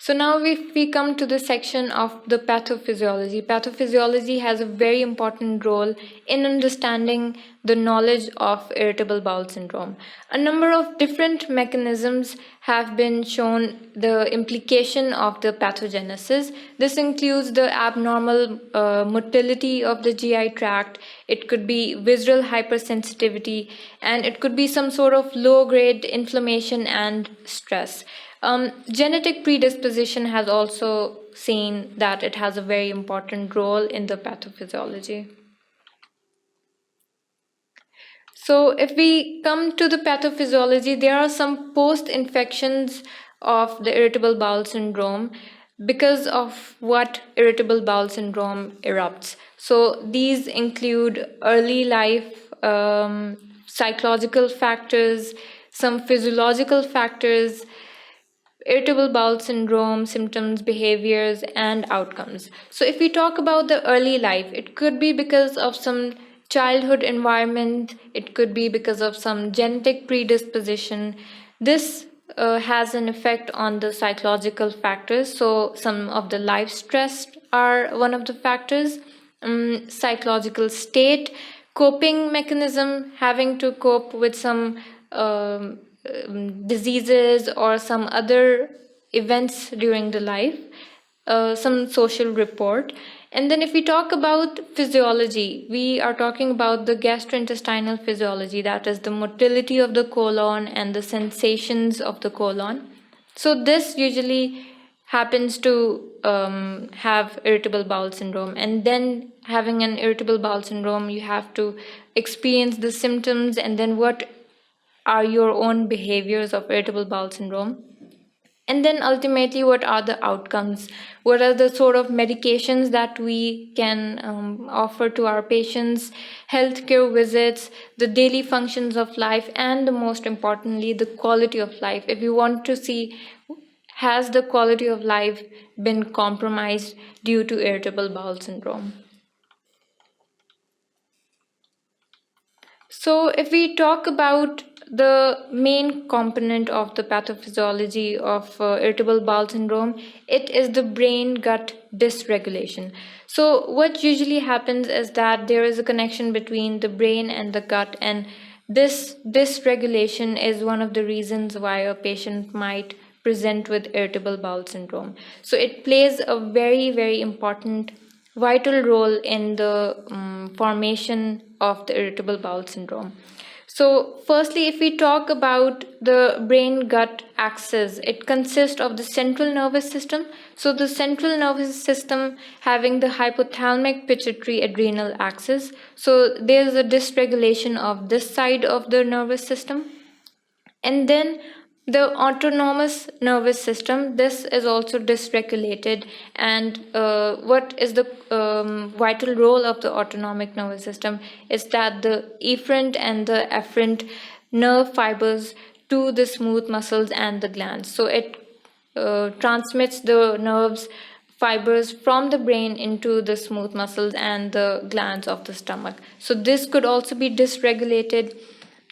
So now if we come to the section of the pathophysiology, pathophysiology has a very important role in understanding the knowledge of irritable bowel syndrome. A number of different mechanisms have been shown the implication of the pathogenesis. This includes the abnormal motility of the GI tract, it could be visceral hypersensitivity, and it could be some sort of low-grade inflammation and stress. Genetic predisposition has also seen that it has a very important role in the pathophysiology. So, if we come to the pathophysiology, there are some post infections of the irritable bowel syndrome because of what irritable bowel syndrome erupts. So, these include early life, psychological factors, some physiological factors, irritable bowel syndrome symptoms, behaviors, and outcomes. So, if we talk about the early life, it could be because of some childhood environment, it could be because of some genetic predisposition. This has an effect on the psychological factors. So, some of the life stress are one of the factors, psychological state, coping mechanism, having to cope with some diseases or some other events during the life, some social report. And then if we talk about physiology, we are talking about the gastrointestinal physiology, that is the motility of the colon and the sensations of the colon. So this usually happens to have irritable bowel syndrome, and then having an irritable bowel syndrome, you have to experience the symptoms, and then what are your own behaviors of irritable bowel syndrome, and then ultimately what are the outcomes, what are the sort of medications that we can offer to our patients, healthcare visits, the daily functions of life, and the most importantly the quality of life. If you want to see, has the quality of life been compromised due to irritable bowel syndrome? So, if we talk about the main component of the pathophysiology of irritable bowel syndrome, it is the brain gut dysregulation. So, what usually happens is that there is a connection between the brain and the gut, and this dysregulation is one of the reasons why a patient might present with irritable bowel syndrome. So, it plays a very, very important vital role in the formation of the irritable bowel syndrome. So, firstly, if we talk about the brain gut axis, it consists of the central nervous system. So, the central nervous system having the hypothalamic pituitary adrenal axis. So, there is a dysregulation of this side of the nervous system. And then the autonomous nervous system, this is also dysregulated. And what is the vital role of the autonomic nervous system is that the efferent and the afferent nerve fibers to the smooth muscles and the glands. So it transmits the nerves fibers from the brain into the smooth muscles and the glands of the stomach. So this could also be dysregulated.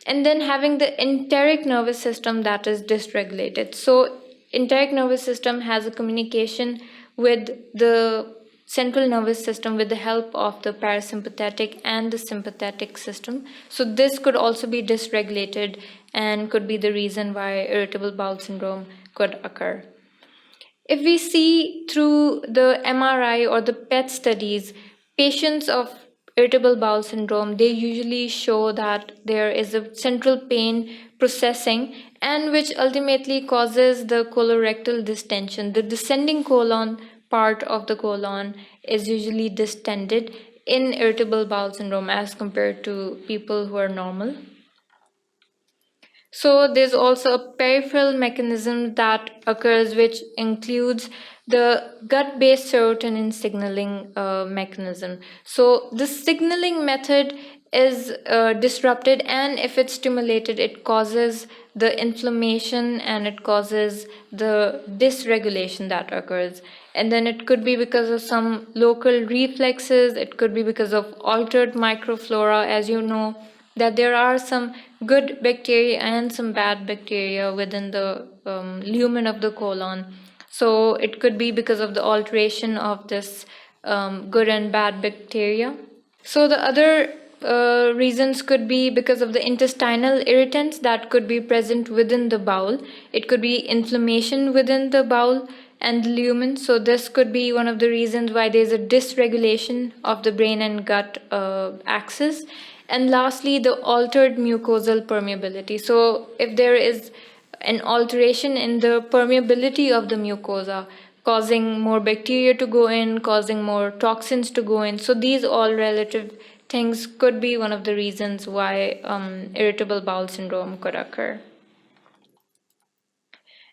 And then having the enteric nervous system that is dysregulated. So enteric nervous system has a communication with the central nervous system with the help of the parasympathetic and the sympathetic system. So this could also be dysregulated and could be the reason why irritable bowel syndrome could occur. If we see through the MRI or the PET studies, patients of irritable bowel syndrome, they usually show that there is a central pain processing, and which ultimately causes the colorectal distension. The descending colon part of the colon is usually distended in irritable bowel syndrome as compared to people who are normal. So there's also a peripheral mechanism that occurs, which includes the gut-based serotonin signaling mechanism. So the signaling method is disrupted, and if it's stimulated, it causes the inflammation and it causes the dysregulation that occurs. And then it could be because of some local reflexes, it could be because of altered microflora. As you know, that there are some good bacteria and some bad bacteria within the lumen of the colon. So it could be because of the alteration of this good and bad bacteria. So the other reasons could be because of the intestinal irritants that could be present within the bowel. It could be inflammation within the bowel and the lumen. So this could be one of the reasons why there's a dysregulation of the brain and gut axis. And lastly, the altered mucosal permeability. So if there is an alteration in the permeability of the mucosa, causing more bacteria to go in, causing more toxins to go in. So these all relative things could be one of the reasons why irritable bowel syndrome could occur.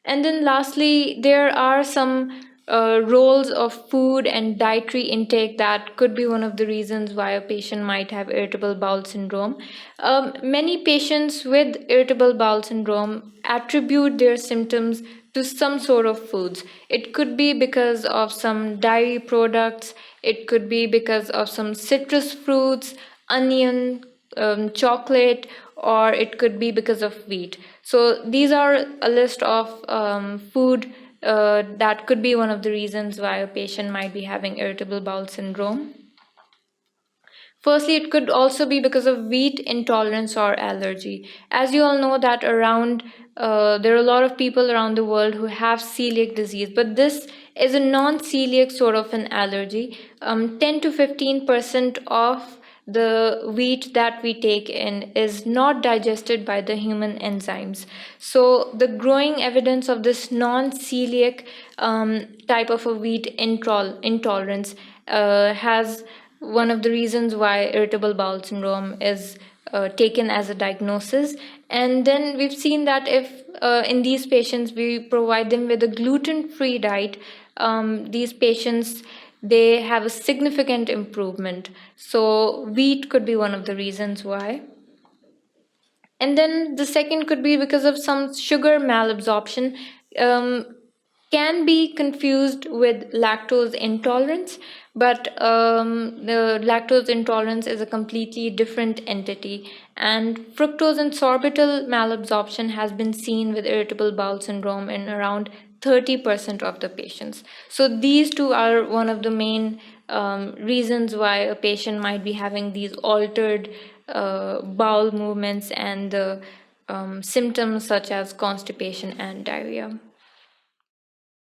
And then lastly, there are some roles of food and dietary intake that could be one of the reasons why a patient might have irritable bowel syndrome. Many patients with irritable bowel syndrome attribute their symptoms to some sort of foods. It could be because of some dairy products, it could be because of some citrus fruits, onion, chocolate, or it could be because of wheat. So these are a list of food that could be one of the reasons why a patient might be having irritable bowel syndrome. Firstly, it could also be because of wheat intolerance or allergy. As you all know that there are a lot of people around the world who have celiac disease, but this is a non-celiac sort of an allergy. 10 to 15% of the wheat that we take in is not digested by the human enzymes. So the growing evidence of this non-celiac type of a wheat intolerance has one of the reasons why irritable bowel syndrome is taken as a diagnosis. And then we've seen that if in these patients we provide them with a gluten-free diet, these patients they have a significant improvement. So wheat could be one of the reasons why. And then the second could be because of some sugar malabsorption. Um, can be confused with lactose intolerance, but the lactose intolerance is a completely different entity. And fructose and sorbitol malabsorption has been seen with irritable bowel syndrome in around 30% of the patients. So these two are one of the main reasons why a patient might be having these altered bowel movements and the symptoms such as constipation and diarrhea.